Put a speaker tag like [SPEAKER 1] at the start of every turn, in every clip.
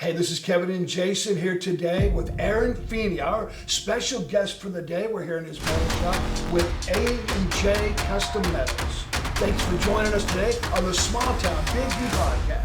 [SPEAKER 1] Hey, this is Kevin and Jason here today with Aaron Feeney, our special guest for the day. We're here in his metal shop with A&J Custom Metals. Thanks for joining us today on the Small Town Big V Podcast.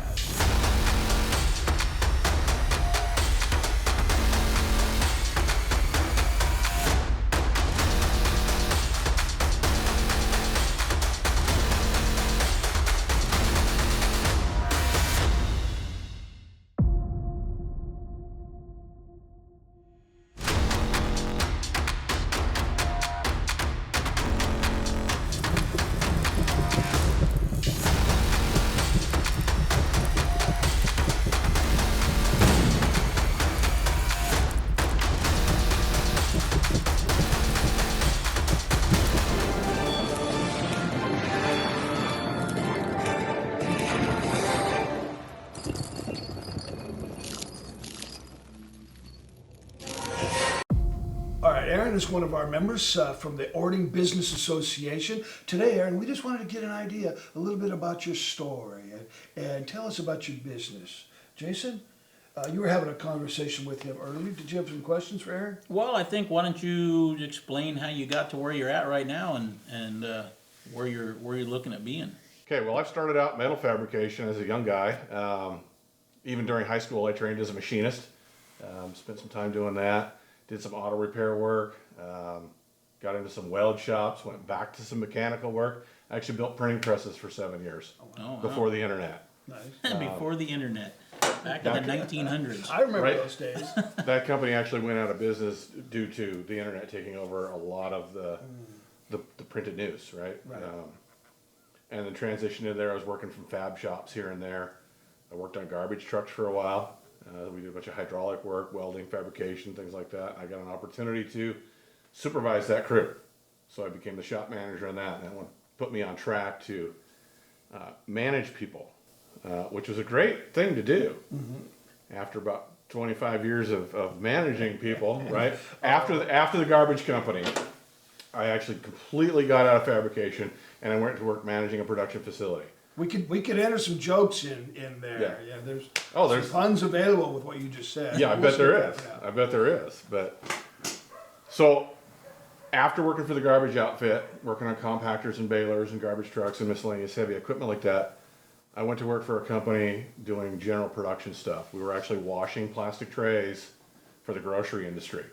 [SPEAKER 1] Aaron is one of our members from the Orting Business Association. Today, Aaron, we just wanted to get an idea a little bit about your story and tell us about your business. Jason, you were having a conversation with him earlier. Did you have some questions for Aaron?
[SPEAKER 2] Well, I think why don't you explain how you got to where you're at right now and where you're looking at being.
[SPEAKER 3] Okay, well, I started out metal fabrication as a young guy. Even during high school, I trained as a machinist. Spent some time doing that. Did some auto repair work, got into some weld shops, went back to some mechanical work. I actually built printing presses for 7 years before the internet.
[SPEAKER 1] Nice.
[SPEAKER 2] Before the internet, back in the 1900s.
[SPEAKER 1] I remember those days.
[SPEAKER 3] That company actually went out of business due to the internet taking over a lot of the printed news, right? And then transitioned in there. I was working from fab shops here and there. I worked on garbage trucks for a while. We did a bunch of hydraulic work, welding, fabrication, things like that. I got an opportunity to supervise that crew. So I became the shop manager in that, and that one put me on track to manage people, which was a great thing to do. Mm-hmm. After about 25 years of managing people, right? After the garbage company, I actually completely got out of fabrication, and I went to work managing a production facility.
[SPEAKER 1] We could enter some jokes in there. Yeah, there's funds available with what you just said.
[SPEAKER 3] Yeah, I bet there is. I bet there is. But so after working for the garbage outfit, working on compactors and balers and garbage trucks and miscellaneous heavy equipment like that, I went to work for a company doing general production stuff. We were actually washing plastic trays for the grocery industry.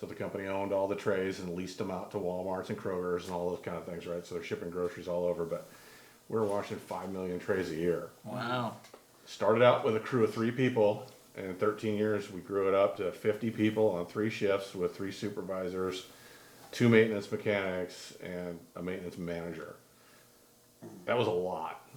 [SPEAKER 3] So the company owned all the trays and leased them out to Walmarts and Kroger's and all those kind of things, right? So they're shipping groceries all over, but we were washing 5 million trays a year.
[SPEAKER 2] Wow.
[SPEAKER 3] Started out with a crew of 3 people, and in 13 years we grew it up to 50 people on 3 shifts with 3 supervisors, 2 maintenance mechanics, and a maintenance manager. That was a lot.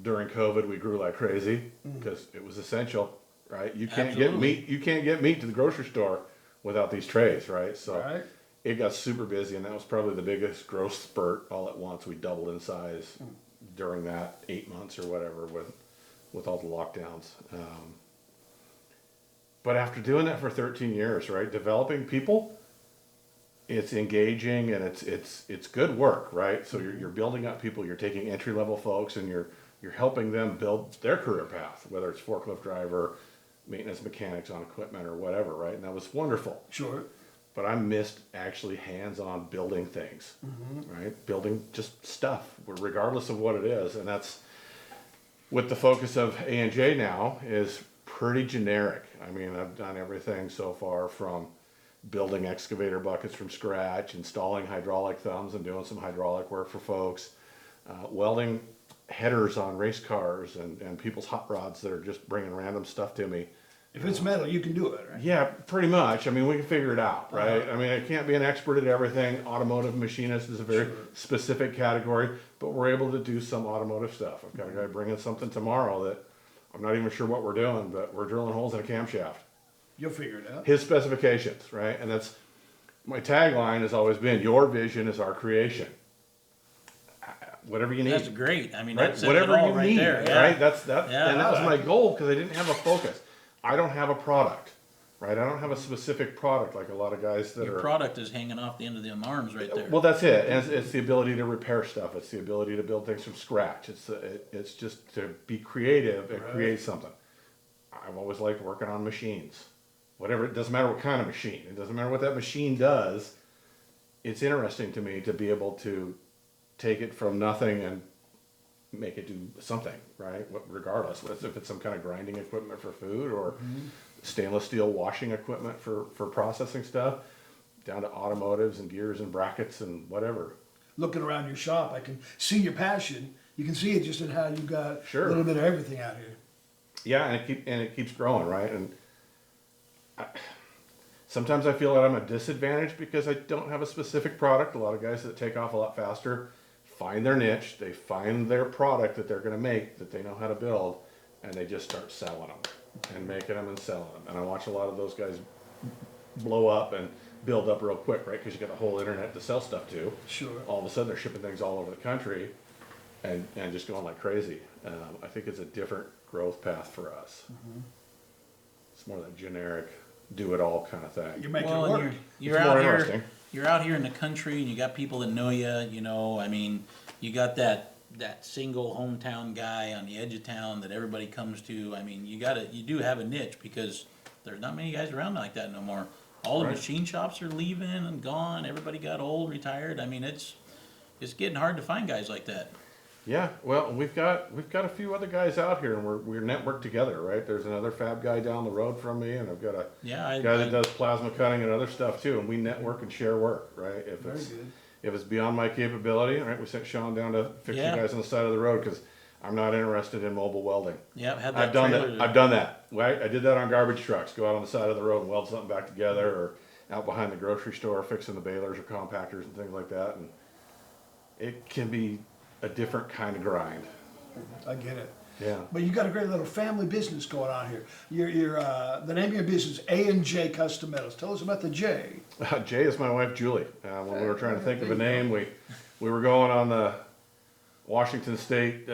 [SPEAKER 3] During COVID, we grew like crazy because it was essential, right? You can't get meat. You can't get meat to the grocery store without these trays, right? So it got super busy, and that was probably the biggest growth spurt all at once. We doubled in size during that 8 months or whatever with all the lockdowns. But after doing that for 13 years, right, developing people, it's engaging and it's good work, right? So you're building up people, you're taking entry level folks and you're helping them build their career path, whether it's forklift driver, maintenance mechanics on equipment or whatever, right? And that was wonderful.
[SPEAKER 1] Sure.
[SPEAKER 3] But I missed actually hands-on building things, right? Building just stuff, regardless of what it is. And that's, with the focus of A&J now, is pretty generic. I mean, I've done everything so far from building excavator buckets from scratch, installing hydraulic thumbs and doing some hydraulic work for folks, welding headers on race cars and people's hot rods that are just bringing random stuff to me.
[SPEAKER 1] If it's metal, you can do it, right?
[SPEAKER 3] Yeah, pretty much. I mean, we can figure it out, right? I mean, I can't be an expert at everything. Automotive machinist is a very specific category, but we're able to do some automotive stuff. I've got a guy bringing something tomorrow that I'm not even sure what we're doing, but we're drilling holes in a camshaft.
[SPEAKER 1] You'll figure it out.
[SPEAKER 3] His specifications, right? And that's, my tagline has always been, your vision is our creation. Whatever you need.
[SPEAKER 2] That's great. I mean,
[SPEAKER 3] right?
[SPEAKER 2] that's
[SPEAKER 3] Whatever
[SPEAKER 2] it all
[SPEAKER 3] you
[SPEAKER 2] right
[SPEAKER 3] need,
[SPEAKER 2] there.
[SPEAKER 3] right? That's that.
[SPEAKER 2] Yeah,
[SPEAKER 3] and that was my goal because I didn't have a focus. I don't have a product, right? I don't have a specific product like a lot of guys that
[SPEAKER 2] Your product is hanging off the end of the arms right there.
[SPEAKER 3] Well, that's it. And it's the ability to repair stuff. It's the ability to build things from scratch. It's just to be creative and create something. I've always liked working on machines. Whatever, it doesn't matter what kind of machine. It doesn't matter what that machine does. It's interesting to me to be able to take it from nothing and make it do something, right? Regardless, if it's some kind of grinding equipment for food or stainless steel washing equipment for processing stuff, down to automotives and gears and brackets and whatever.
[SPEAKER 1] Looking around your shop, I can see your passion. You can see it just in how you've got
[SPEAKER 3] Sure.
[SPEAKER 1] a little bit of everything out here.
[SPEAKER 3] Yeah, and it keeps growing, right? And sometimes I feel that I'm at a disadvantage because I don't have a specific product. A lot of guys that take off a lot faster find their niche, they find their product that they're going to make, that they know how to build, and they just start selling them and making them and selling them. And I watch a lot of those guys blow up and build up real quick, right? Because you got the whole internet to sell stuff to.
[SPEAKER 1] Sure.
[SPEAKER 3] All of a sudden they're shipping things all over the country and just going like crazy. I think it's a different growth path for us. It's more that generic do-it-all kind of thing.
[SPEAKER 1] You're making
[SPEAKER 2] Well,
[SPEAKER 1] it
[SPEAKER 2] and
[SPEAKER 1] work.
[SPEAKER 2] you're
[SPEAKER 3] It's
[SPEAKER 2] out
[SPEAKER 3] more
[SPEAKER 2] here.
[SPEAKER 3] interesting.
[SPEAKER 2] You're out here in the country, and you got people that know you. You know, I mean, you got that single hometown guy on the edge of town that everybody comes to. I mean, you do have a niche because there's not many guys around like that no more. All the
[SPEAKER 3] Right.
[SPEAKER 2] machine shops are leaving and gone. Everybody got old, retired. I mean, it's getting hard to find guys like that.
[SPEAKER 3] Yeah, well, we've got a few other guys out here, and we're networked together, right? There's another fab guy down the road from me, and I've got a
[SPEAKER 2] Yeah,
[SPEAKER 3] guy that does plasma cutting and other stuff too, and we network and share work, right?
[SPEAKER 1] Very good.
[SPEAKER 3] If it's beyond my capability, right, we sent Sean down to fix
[SPEAKER 2] Yeah.
[SPEAKER 3] you guys on the side of the road because I'm not interested in mobile welding.
[SPEAKER 2] Yeah, had that
[SPEAKER 3] I've done
[SPEAKER 2] trailer.
[SPEAKER 3] that. I've done that. Right? I did that on garbage trucks. Go out on the side of the road and weld something back together, or out behind the grocery store fixing the balers or compactors and things like that. And it can be a different kind of grind.
[SPEAKER 1] I get it.
[SPEAKER 3] Yeah.
[SPEAKER 1] But you got a great little family business going on here. The name of your business, A&J Custom Metals. Tell us about the J.
[SPEAKER 3] Jay is my wife, Julie. When we were trying to think of a name, we were going on the Washington State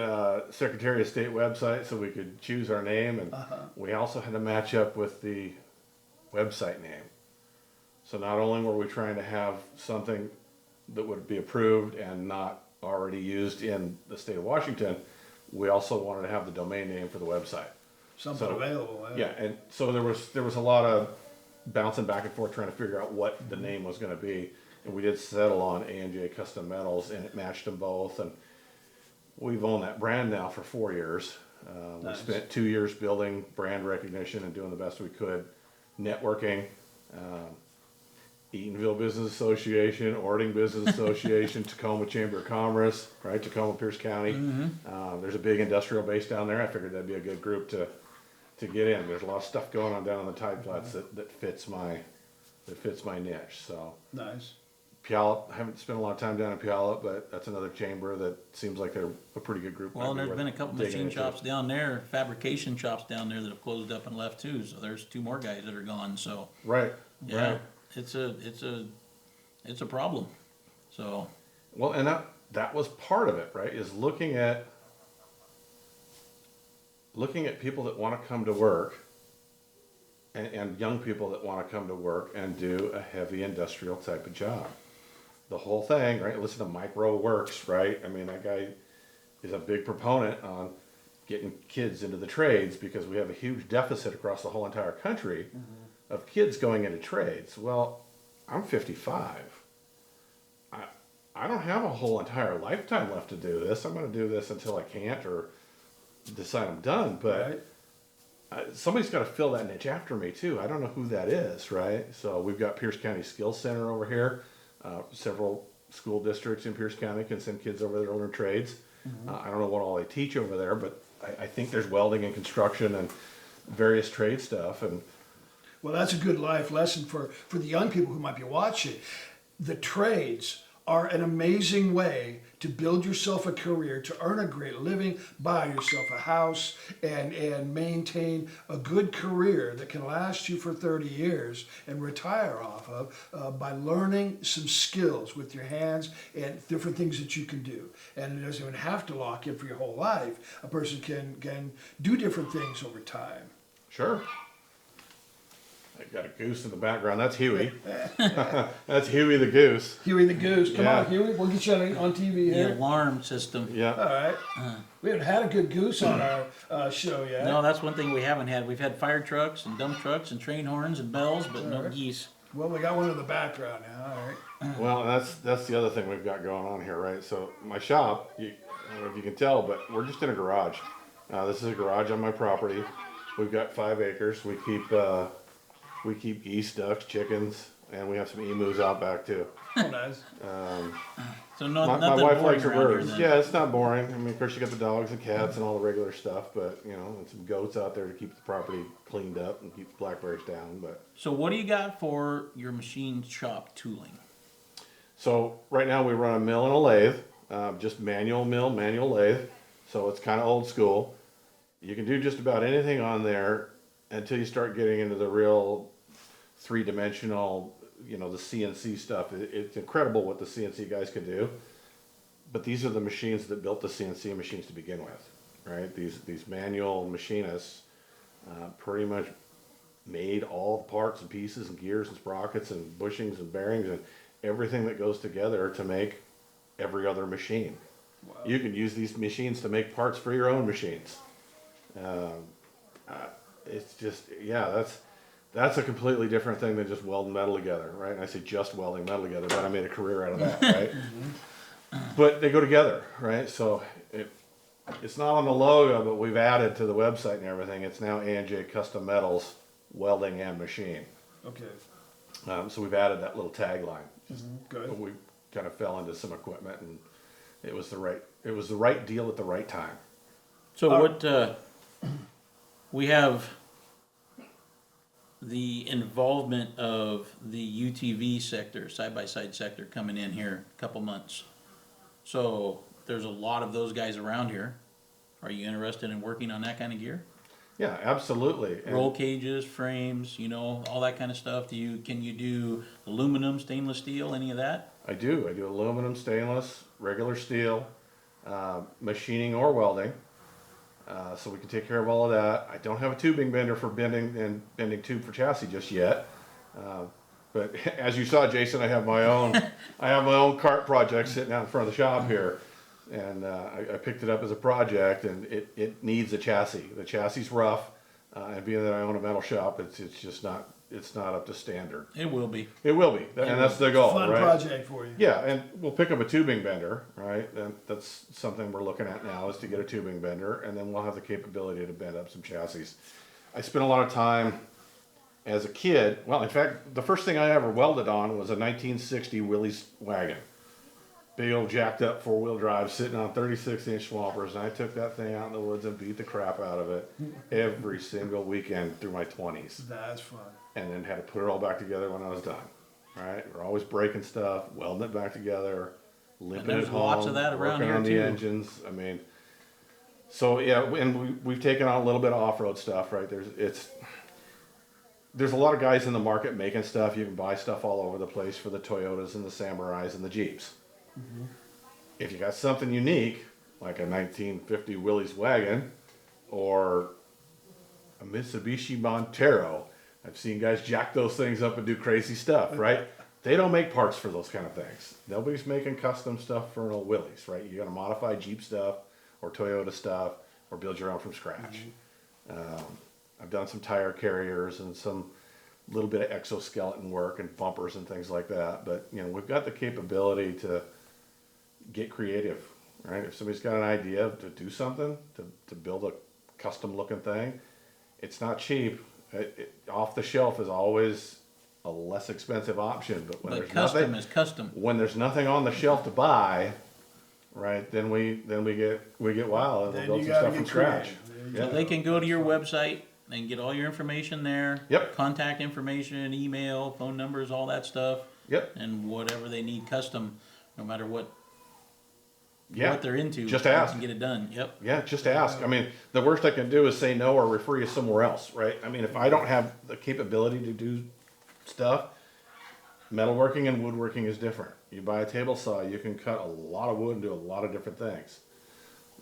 [SPEAKER 3] Secretary of State website so we could choose our name, and we also had to match up with the website name. So not only were we trying to have something that would be approved and not already used in the state of Washington, we also wanted to have the domain name for the website.
[SPEAKER 1] Something available.
[SPEAKER 3] Yeah, and so there was a lot of bouncing back and forth trying to figure out what the name was going to be, and we did settle on A&J Custom Metals, and it matched them both. And we've owned that brand now for 4 years.
[SPEAKER 1] Nice.
[SPEAKER 3] We spent 2 years building brand recognition and doing the best we could, networking. Eatonville Business Association, Orting Business Association, Tacoma Chamber of Commerce, right? Tacoma, Pierce County. There's a big industrial base down there. I figured that'd be a good group to get in. There's a lot of stuff going on down on the Tide Flats that fits my niche. So
[SPEAKER 1] Nice.
[SPEAKER 3] Puyallup, I haven't spent a lot of time down in Puyallup, but that's another chamber that seems like they're a pretty good group.
[SPEAKER 2] Well, and
[SPEAKER 3] Might be
[SPEAKER 2] there's
[SPEAKER 3] worth
[SPEAKER 2] been a couple
[SPEAKER 3] digging
[SPEAKER 2] machine
[SPEAKER 3] into.
[SPEAKER 2] shops down there, fabrication shops down there that have closed up and left too. So there's 2 more guys that are gone. So
[SPEAKER 3] Right.
[SPEAKER 2] yeah,
[SPEAKER 3] Right.
[SPEAKER 2] it's a problem. So
[SPEAKER 3] Well, and that was part of it, right? Is looking at people that want to come to work, and young people that want to come to work and do a heavy industrial type of job. The whole thing, right? Listen to Micro Works, right? I mean, that guy is a big proponent on getting kids into the trades because we have a huge deficit across the whole entire country of kids going into trades. Well, I'm 55. I don't have a whole entire lifetime left to do this. I'm going to do this until I can't or decide I'm done. But somebody's got to fill that niche after me too. I don't know who that is, right? So we've got Pierce County Skills Center over here. Several school districts in Pierce County can send kids over there to learn trades. I don't know what all they teach over there, but I think there's welding and construction and various trade stuff. And
[SPEAKER 1] Well, that's a good life lesson for the young people who might be watching. The trades are an amazing way to build yourself a career, to earn a great living, buy yourself a house, and maintain a good career that can last you for 30 years and retire off of by learning some skills with your hands and different things that you can do. And it doesn't even have to lock in for your whole life. A person can do different things over time.
[SPEAKER 3] sure. I got a goose in the background. That's Huey. That's Huey the goose.
[SPEAKER 1] Huey the Goose. Come
[SPEAKER 3] Yeah.
[SPEAKER 1] on, Huey. We'll get you on TV
[SPEAKER 2] The
[SPEAKER 1] here.
[SPEAKER 2] alarm system.
[SPEAKER 3] Yeah.
[SPEAKER 1] All right. We haven't had a good goose on our show yet.
[SPEAKER 2] No, that's one thing we haven't had. We've had fire trucks and dump trucks and train horns and bells, but no geese.
[SPEAKER 1] Well, we got one in the background now. All right.
[SPEAKER 3] Well, that's the other thing we've got going on here, right? So my shop, I don't know if you can tell, but we're just in a garage. This is a garage on my property. We've got 5 acres. We keep geese, ducks, chickens, and we have some emus out back too.
[SPEAKER 1] Oh, nice.
[SPEAKER 2] So
[SPEAKER 3] My
[SPEAKER 2] nothing
[SPEAKER 3] wife
[SPEAKER 2] boring
[SPEAKER 3] likes her
[SPEAKER 2] around here
[SPEAKER 3] birds.
[SPEAKER 2] then.
[SPEAKER 3] Yeah, it's not boring. I mean, of course, you got the dogs and cats and all the regular stuff, but and some goats out there to keep the property cleaned up and keep the blackberries down. But
[SPEAKER 2] So what do you got for your machine shop tooling?
[SPEAKER 3] so right now we run a mill and a lathe, just manual mill, manual lathe. So it's kind of old school. You can do just about anything on there until you start getting into the real 3-dimensional, the CNC stuff. It's incredible what the CNC guys can do. But these are the machines that built the CNC machines to begin with, right? These manual machinists pretty much made all the parts and pieces and gears and sprockets and bushings and bearings and everything that goes together to make every other machine.
[SPEAKER 1] Wow.
[SPEAKER 3] You can use these machines to make parts for your own machines. It's just, that's a completely different thing than just welding metal together, right? And I say just welding metal together, but I made a career out of that, right? But they go together, right? So it's not on the logo, but we've added to the website and everything. It's now A&J Custom Metals Welding and Machine.
[SPEAKER 1] Okay.
[SPEAKER 3] So we've added that little tagline.
[SPEAKER 1] Good.
[SPEAKER 3] But we kind of fell into some equipment, and it was the right deal at the right time.
[SPEAKER 2] So what we have the involvement of the UTV sector, side-by-side sector, coming in here a couple months. So there's a lot of those guys around here. Are you interested in working on that kind of gear?
[SPEAKER 3] Yeah, absolutely. And
[SPEAKER 2] Roll cages, frames, all that kind of stuff. Can you do aluminum, stainless steel, any of that?
[SPEAKER 3] I do aluminum, stainless, regular steel, machining or welding. So we can take care of all of that. I don't have a tubing bender for bending tube for chassis just yet. But as you saw, Jason, I have my own cart project sitting out in front of the shop here. And I picked it up as a project, and it needs a chassis. The chassis is rough, and being that I own a metal shop, it's not up to standard.
[SPEAKER 2] It will be.
[SPEAKER 3] It will be, and that's the goal,
[SPEAKER 1] Fun
[SPEAKER 3] right?
[SPEAKER 1] project for you.
[SPEAKER 3] Yeah, and we'll pick up a tubing bender, right? And that's something we're looking at now, is to get a tubing bender, and then we'll have the capability to bend up some chassis. I spent a lot of time as a kid. Well, in fact, the first thing I ever welded on was a 1960 Willys wagon. Big old jacked up 4-wheel drive sitting on 36-inch swampers, and I took that thing out in the woods and beat the crap out of it every single weekend through my 20s.
[SPEAKER 1] That's fun.
[SPEAKER 3] And then had to put it all back together when I was done. Right? We're always breaking stuff, welding it back together, limping
[SPEAKER 2] there's
[SPEAKER 3] it home,
[SPEAKER 2] lots of that around
[SPEAKER 3] working
[SPEAKER 2] here
[SPEAKER 3] on the
[SPEAKER 2] too.
[SPEAKER 3] engines. I mean, so yeah, and we've taken on a little bit of off-road stuff, right? There's a lot of guys in the market making stuff. You can buy stuff all over the place for the Toyotas and the Samurais and the Jeeps. If you got something unique, like a 1950 Willys wagon or a Mitsubishi Montero, I've seen guys jack those things up and do crazy stuff, right? They don't make parts for those kind of things. Nobody's making custom stuff for an old Willys, right? You got to modify Jeep stuff or Toyota stuff or build your own from scratch. I've done some tire carriers and some little bit of exoskeleton work and bumpers and things like that. But we've got the capability to get creative, right? If somebody's got an idea to do something, to build a custom looking thing, it's not cheap. Off the shelf is always a less expensive option, but
[SPEAKER 2] But custom is custom.
[SPEAKER 3] when there's nothing on the shelf to buy, right? Then we get wild and
[SPEAKER 1] Then
[SPEAKER 3] we'll
[SPEAKER 1] you
[SPEAKER 3] build some
[SPEAKER 1] gotta
[SPEAKER 3] stuff from
[SPEAKER 1] get
[SPEAKER 3] scratch.
[SPEAKER 1] creative.
[SPEAKER 2] So they can go to your website and get all your information there.
[SPEAKER 3] Yep.
[SPEAKER 2] Contact information, email, phone numbers, all that stuff.
[SPEAKER 3] Yep.
[SPEAKER 2] And whatever they need custom, no matter what
[SPEAKER 3] Yeah.
[SPEAKER 2] they're into,
[SPEAKER 3] Just
[SPEAKER 2] they
[SPEAKER 3] ask.
[SPEAKER 2] can get it done. Yep.
[SPEAKER 3] Yeah, just ask. I mean, the worst I can do is say no or refer you somewhere else, right? I mean, if I don't have the capability to do stuff, metalworking and woodworking is different. You buy a table saw, you can cut a lot of wood and do a lot of different things.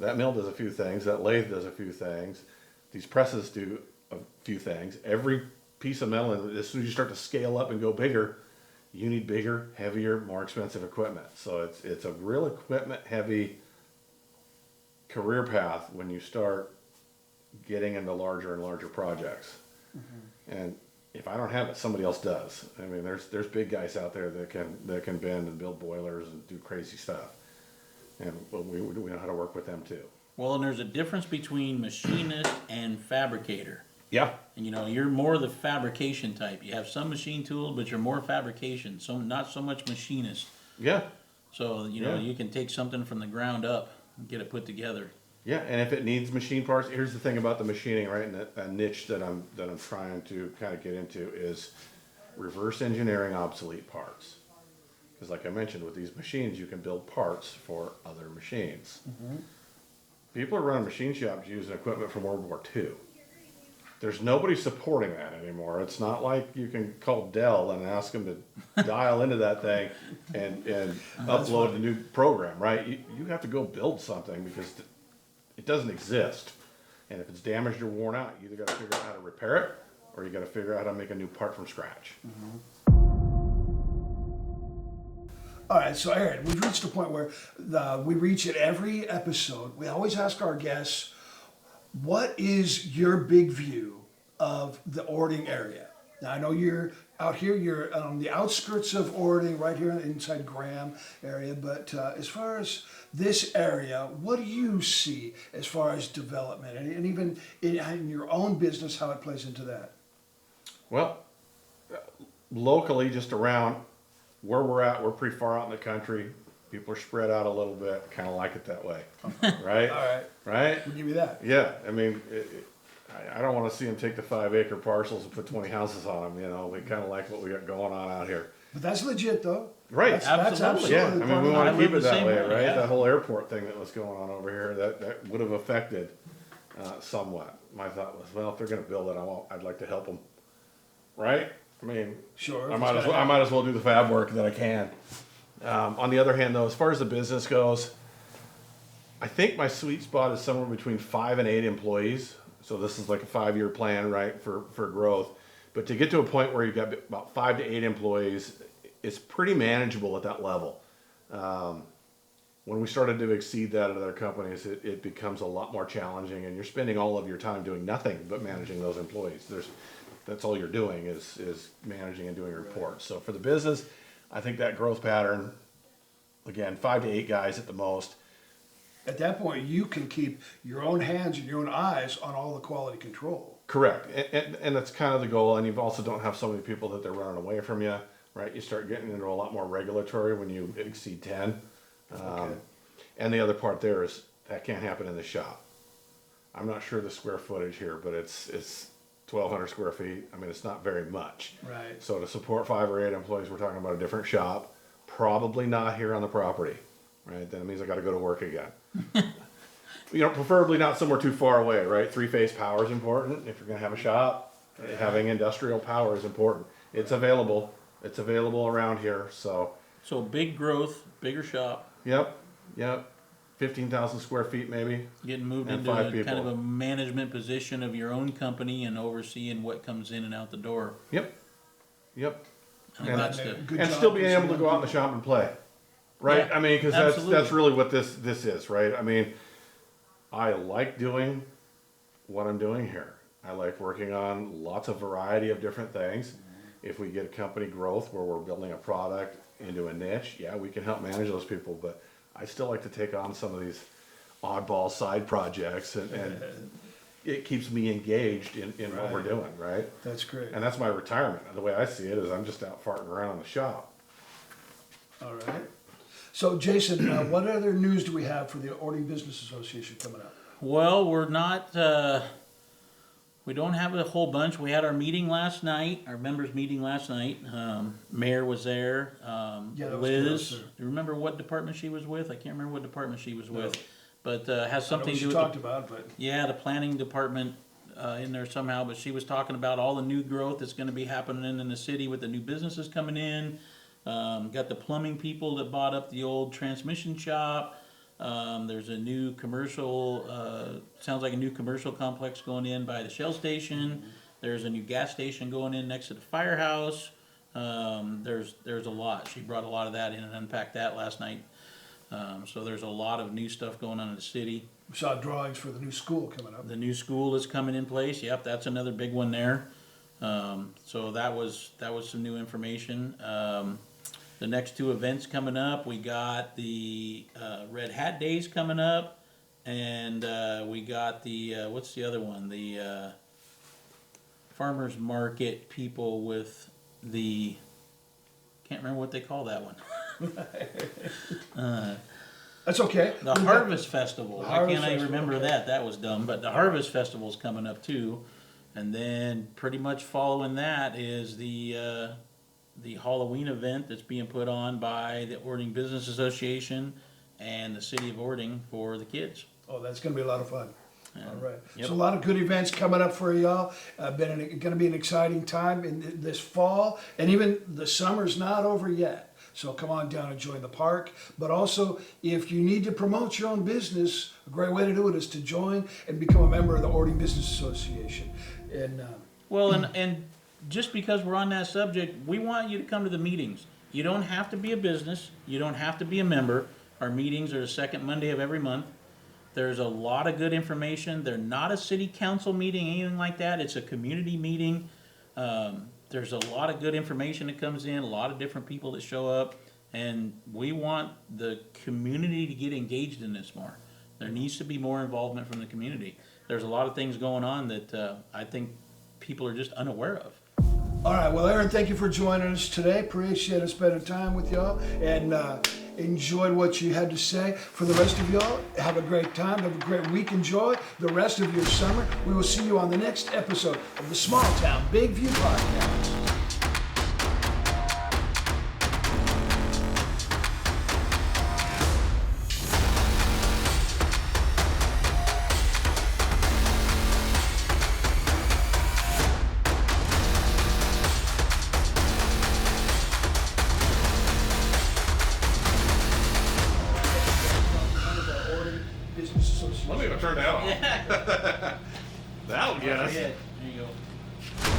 [SPEAKER 3] That mill does a few things, that lathe does a few things, these presses do a few things. Every piece of metal, and as soon as you start to scale up and go bigger, you need bigger, heavier, more expensive equipment. So it's a real equipment heavy career path when you start getting into larger and larger projects. And if I don't have it, somebody else does. I mean, there's big guys out there that can bend and build boilers and do crazy stuff, and we know how to work with them too.
[SPEAKER 2] Well, and there's a difference between machinist and fabricator.
[SPEAKER 3] Yeah.
[SPEAKER 2] And you're more the fabrication type. You have some machine tools, but you're more fabrication, so not so much machinist.
[SPEAKER 3] Yeah.
[SPEAKER 2] So, you can take something from the ground up and get it put together.
[SPEAKER 3] Yeah, and if it needs machine parts, here's the thing about the machining, right? And a niche that I'm trying to kind of get into is reverse engineering obsolete parts. Because like I mentioned, with these machines, you can build parts for other machines. People are running machine shops using equipment from World War II. There's nobody supporting that anymore. It's not like you can call Dell and ask them to dial into that thing and upload a new program, right? You have to go build something because it doesn't exist. And if it's damaged or worn out, you either got to figure out how to repair it or you got to figure out how to make a new part from scratch.
[SPEAKER 1] All right, so Aaron, we've reached a point where we reach at every episode. We always ask our guests, what is your big view of the Orting area? Now, I know you're out here, you're on the outskirts of Orting, right here inside Graham area, but as far as this area, what do you see as far as development and even in your own business, how it plays into that?
[SPEAKER 3] Well, locally, just around where we're at, we're pretty far out in the country. People are spread out a little bit, kind of like it that way, right?
[SPEAKER 1] All right.
[SPEAKER 3] Right?
[SPEAKER 1] We'll give you that.
[SPEAKER 3] Yeah, I mean, I don't want to see them take the 5-acre parcels and put 20 houses on them. We kind of like what we got going on out here.
[SPEAKER 1] But that's legit, though.
[SPEAKER 3] Right.
[SPEAKER 1] That's
[SPEAKER 2] Absolutely.
[SPEAKER 3] Yeah,
[SPEAKER 1] absolutely
[SPEAKER 3] I mean,
[SPEAKER 1] part
[SPEAKER 3] we
[SPEAKER 1] of
[SPEAKER 3] want
[SPEAKER 1] it.
[SPEAKER 3] to
[SPEAKER 2] I
[SPEAKER 3] keep
[SPEAKER 2] live
[SPEAKER 3] it
[SPEAKER 2] the
[SPEAKER 3] that
[SPEAKER 2] same
[SPEAKER 3] way,
[SPEAKER 2] way,
[SPEAKER 3] right?
[SPEAKER 2] yeah.
[SPEAKER 3] That whole airport thing that was going on over here, that would have affected somewhat. My thought was, well, if they're going to build it, I'd like to help them, right? I mean,
[SPEAKER 1] Sure.
[SPEAKER 3] I might as well do the fab work that I can. On the other hand, though, as far as the business goes, I think my sweet spot is somewhere between 5 and 8 employees. So this is like a 5-year plan, right, for growth. But to get to a point where you've got about 5 to 8 employees, it's pretty manageable at that level. When we started to exceed that at other companies, it becomes a lot more challenging, and you're spending all of your time doing nothing but managing those employees. That's all you're doing is managing and doing reports. So for the business, I think that growth pattern, again, 5 to 8 guys at the most.
[SPEAKER 1] At that point, you can keep your own hands and your own eyes on all the quality control.
[SPEAKER 3] Correct, and that's kind of the goal. And you also don't have so many people that they're running away from you, right? You start getting into a lot more regulatory when you exceed 10.
[SPEAKER 1] Okay.
[SPEAKER 3] And the other part there is that can't happen in the shop. I'm not sure the square footage here, but it's 1,200 square feet. I mean, it's not very much.
[SPEAKER 1] Right.
[SPEAKER 3] So to support 5 or 8 employees, we're talking about a different shop. Probably not here on the property, right? Then it means I got to go to work again. Preferably not somewhere too far away, right? 3-phase power is important. If you're going to have a shop, having industrial power is important. It's available. It's available around here. So
[SPEAKER 2] big growth, bigger shop,
[SPEAKER 3] Yep. 15,000 square feet maybe.
[SPEAKER 2] getting moved
[SPEAKER 3] And
[SPEAKER 2] into
[SPEAKER 3] 5
[SPEAKER 2] kind
[SPEAKER 3] people.
[SPEAKER 2] of a management position of your own company and overseeing what comes in and out the door.
[SPEAKER 3] Yep.
[SPEAKER 2] I think
[SPEAKER 3] And-
[SPEAKER 2] that's the,
[SPEAKER 1] Good
[SPEAKER 3] And
[SPEAKER 1] job
[SPEAKER 3] still being
[SPEAKER 1] for
[SPEAKER 3] able to
[SPEAKER 1] some
[SPEAKER 3] go out in the shop and play, right?
[SPEAKER 2] Yeah,
[SPEAKER 3] I mean, because
[SPEAKER 2] absolutely.
[SPEAKER 3] that's really what this is, right? I mean, I like doing what I'm doing here. I like working on lots of variety of different things. If we get company growth where we're building a product into a niche, yeah, we can help manage those people. But I still like to take on some of these oddball side projects, and it keeps me engaged in what we're
[SPEAKER 1] Right.
[SPEAKER 3] doing, right?
[SPEAKER 1] That's great.
[SPEAKER 3] And that's my retirement. The way I see it is I'm just out farting around in the shop.
[SPEAKER 1] All right. So, Jason, what other news do we have for the Orting Business Association coming up?
[SPEAKER 2] well, we're not, we don't have a whole bunch. We had our meeting last night, our members meeting last night. Mayor was there.
[SPEAKER 1] Yeah, that was good,
[SPEAKER 2] Liz,
[SPEAKER 1] sir.
[SPEAKER 2] do you remember what department she was with? I can't remember what department she was
[SPEAKER 1] No.
[SPEAKER 2] with. But has
[SPEAKER 1] I know
[SPEAKER 2] something
[SPEAKER 1] what
[SPEAKER 2] to do
[SPEAKER 1] you
[SPEAKER 2] with
[SPEAKER 1] talked about, but
[SPEAKER 2] yeah, the planning department in there somehow, but she was talking about all the new growth that's gonna be happening in the city with the new businesses coming in. Got the plumbing people that bought up the old transmission shop. There's a new commercial, sounds like a new commercial complex going in by the Shell station. There's a new gas station going in next to the firehouse. There's a lot. She brought a lot of that in and unpacked that last night. So there's a lot of new stuff going on in the city.
[SPEAKER 1] We saw drawings for the new school coming up.
[SPEAKER 2] The new school is coming in place. Yep, that's another big one there. So that was some new information. The next two events coming up, we got the Red Hat Days coming up, and we got the what's the other one? The farmers market people with the, can't remember what they call that one.
[SPEAKER 1] That's okay.
[SPEAKER 2] The Harvest Festival.
[SPEAKER 1] The
[SPEAKER 2] Why
[SPEAKER 1] Harvest
[SPEAKER 2] can't I
[SPEAKER 1] Festival,
[SPEAKER 2] remember
[SPEAKER 1] okay.
[SPEAKER 2] that? That was dumb. But the Harvest Festival's coming up too. And then pretty much following that is the Halloween event that's being put on by the Orting Business Association and the City of Orting for the kids.
[SPEAKER 1] Oh, that's going to be a lot of fun. All right.
[SPEAKER 2] Yep.
[SPEAKER 1] So a lot of good events coming up for y'all. Going to be an exciting time in this fall, and even the summer's not over yet. So come on down and join the park. But also, if you need to promote your own business, a great way to do it is to join and become a member of the Orting Business Association. And
[SPEAKER 2] Well, and just because we're on that subject, we want you to come to the meetings. You don't have to be a business. You don't have to be a member. Our meetings are the second Monday of every month. There's a lot of good information. They're not a city council meeting, anything like that. It's a community meeting. There's a lot of good information that comes in, a lot of different people that show up, and we want the community to get engaged in this more. There needs to be more involvement from the community. There's a lot of things going on that I think people are just unaware of.
[SPEAKER 1] all right, well, Aaron, thank you for joining us today. Appreciate us spending time with y'all, and enjoyed what you had to say. For the rest of y'all, have a great time, have a great week. Enjoy the rest of your summer. We will see you on the next episode of the Small Town Big View Podcast. Business Association.
[SPEAKER 3] Let me turn that on. That'll get us.
[SPEAKER 2] There you go.